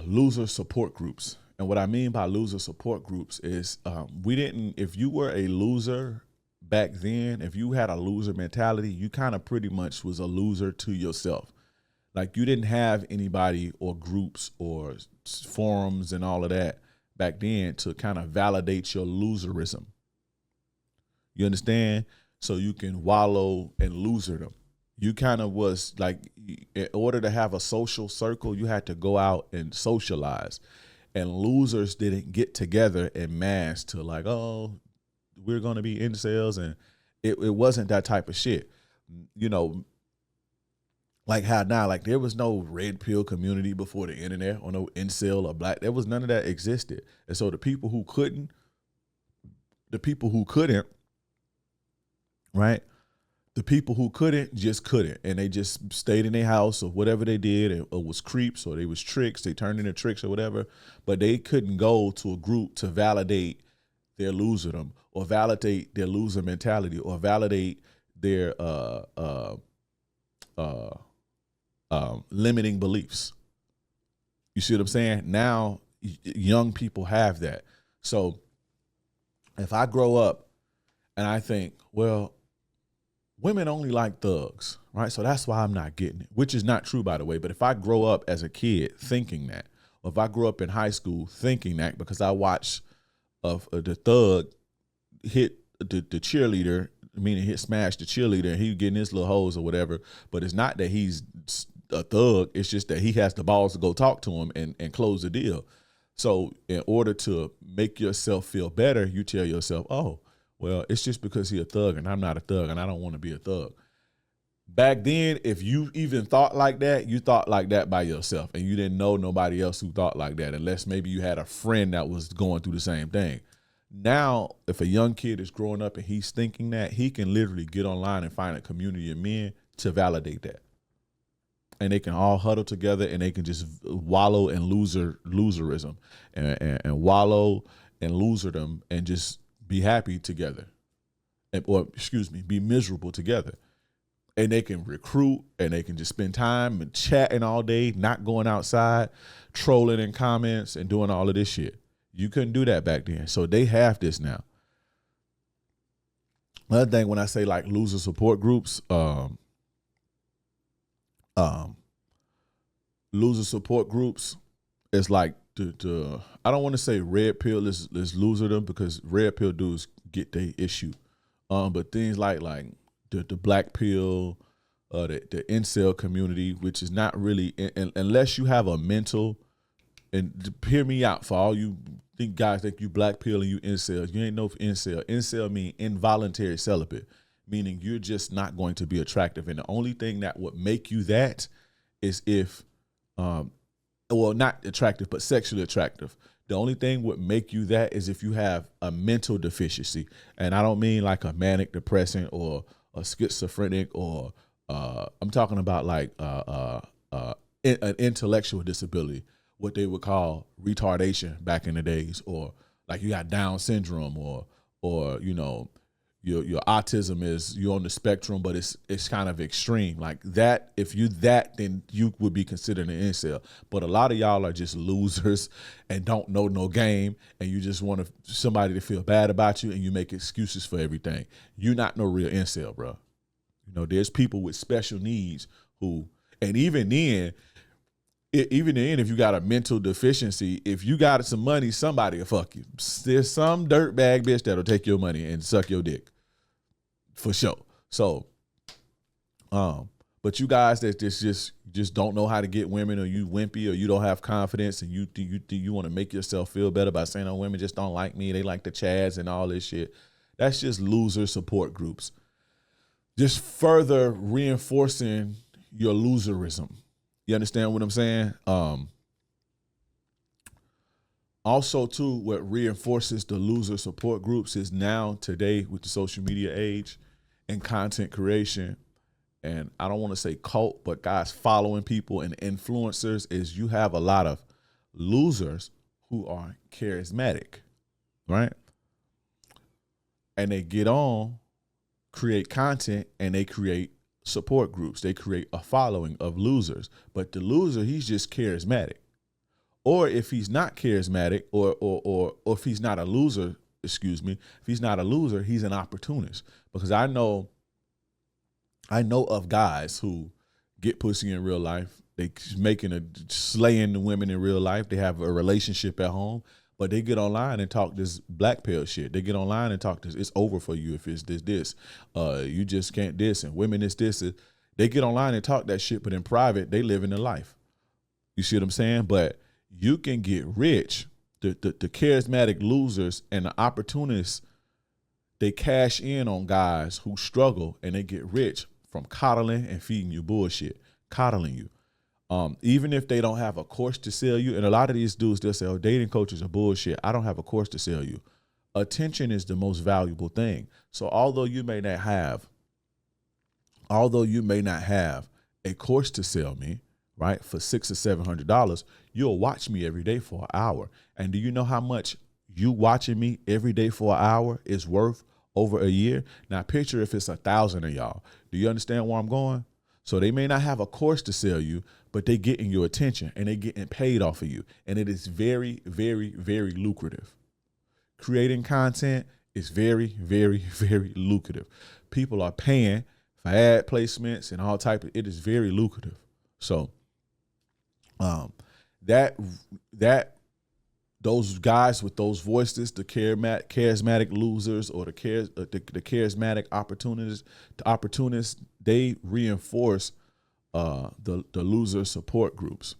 loser support groups. And what I mean by loser support groups is if you were a loser back then, if you had a loser mentality, you kind of pretty much was a loser to yourself. Like you didn't have anybody or groups or forums and all of that back then to kind of validate your loserism. You understand? So you can wallow and loserdom. You kind of was like, in order to have a social circle, you had to go out and socialize. And losers didn't get together en masse to like, oh, we're going to be incels. And it wasn't that type of shit. You know, like how now, like there was no red pill community before the internet or no incel or black. There was none of that existed. And so the people who couldn't, right? The people who couldn't just couldn't, and they just stayed in their house or whatever they did, or was creeps or they was tricks, they turned into tricks or whatever, but they couldn't go to a group to validate their loserdom or validate their loser mentality or validate their limiting beliefs. You see what I'm saying? Now, young people have that. So if I grow up and I think, well, women only like thugs, right? So that's why I'm not getting it, which is not true, by the way. But if I grow up as a kid thinking that, or if I grew up in high school thinking that because I watched the thug hit the cheerleader, meaning smash the cheerleader, and he getting his little hoes or whatever, but it's not that he's a thug. It's just that he has the balls to go talk to him and close the deal. So in order to make yourself feel better, you tell yourself, oh, well, it's just because he's a thug and I'm not a thug and I don't want to be a thug. Back then, if you even thought like that, you thought like that by yourself and you didn't know nobody else who thought like that unless maybe you had a friend that was going through the same thing. Now, if a young kid is growing up and he's thinking that, he can literally get online and find a community of men to validate that. And they can all huddle together and they can just wallow in loserism and wallow in loserdom and just be happy together, be miserable together. And they can recruit and they can just spend time and chatting all day, not going outside, trolling in comments and doing all of this shit. You couldn't do that back then. So they have this now. Another thing, when I say like loser support groups, loser support groups is like I don't want to say red pill is loserdom because red pill dudes get their issue. But things like the black pill, the incel community, which is not really, unless you have a mental, and hear me out for all you guys think you black pill and you incels, you ain't no incel. Incel mean involuntary celibate, meaning you're just not going to be attractive. And the only thing that would make you that is if, well, not attractive, but sexually attractive. The only thing would make you that is if you have a mental deficiency. And I don't mean like a manic depressant or a schizophrenic or I'm talking about like an intellectual disability, what they would call retardation back in the days, or like you got Down syndrome or you know, your autism is, you're on the spectrum, but it's kind of extreme. Like that, if you that, then you would be considered an incel. But a lot of y'all are just losers and don't know no game, and you just want somebody to feel bad about you, and you make excuses for everything. You're not no real incel, bro. You know, there's people with special needs who, and even then, if you got a mental deficiency, if you got some money, somebody will fuck you. There's some dirtbag bitch that'll take your money and suck your dick. For sure. So, but you guys that just don't know how to get women, or you wimpy, or you don't have confidence, and you want to make yourself feel better by saying, "Oh, women just don't like me. They like the Chads and all this shit." That's just loser support groups. Just further reinforcing your loserism. You understand what I'm saying? Also, too, what reinforces the loser support groups is now today with the social media age and content creation, and I don't want to say cult, but guys following people and influencers, is you have a lot of losers who are charismatic, right? And they get on, create content, and they create support groups. They create a following of losers. But the loser, he's just charismatic. or if he's not charismatic, or if he's not a loser, excuse me, if he's not a loser, he's an opportunist. Because I know of guys who get pussy in real life. They slaying the women in real life. They have a relationship at home, but they get online and talk this black pill shit. They get online and talk this. It's over for you if it's this. You just can't this, and women is this. They get online and talk that shit, but in private, they live in their life. You see what I'm saying? But you can get rich. The charismatic losers and the opportunists, they cash in on guys who struggle, and they get rich from coddling and feeding you bullshit, coddling you. Even if they don't have a course to sell you, and a lot of these dudes, they'll say, oh, dating coaches are bullshit. I don't have a course to sell you. Attention is the most valuable thing. So although you may not have a course to sell me, right, for $600 or $700, you'll watch me every day for an hour. And do you know how much you watching me every day for an hour is worth over a year? Now picture if it's 1,000 of y'all. Do you understand where I'm going? So they may not have a course to sell you, but they getting your attention and they getting paid off of you. And it is very, very, very lucrative. Creating content is very, very, very lucrative. People are paying for ad placements and all type of, it is very lucrative. So those guys with those voices, the charismatic losers or the charismatic opportunists, they reinforce the loser support groups.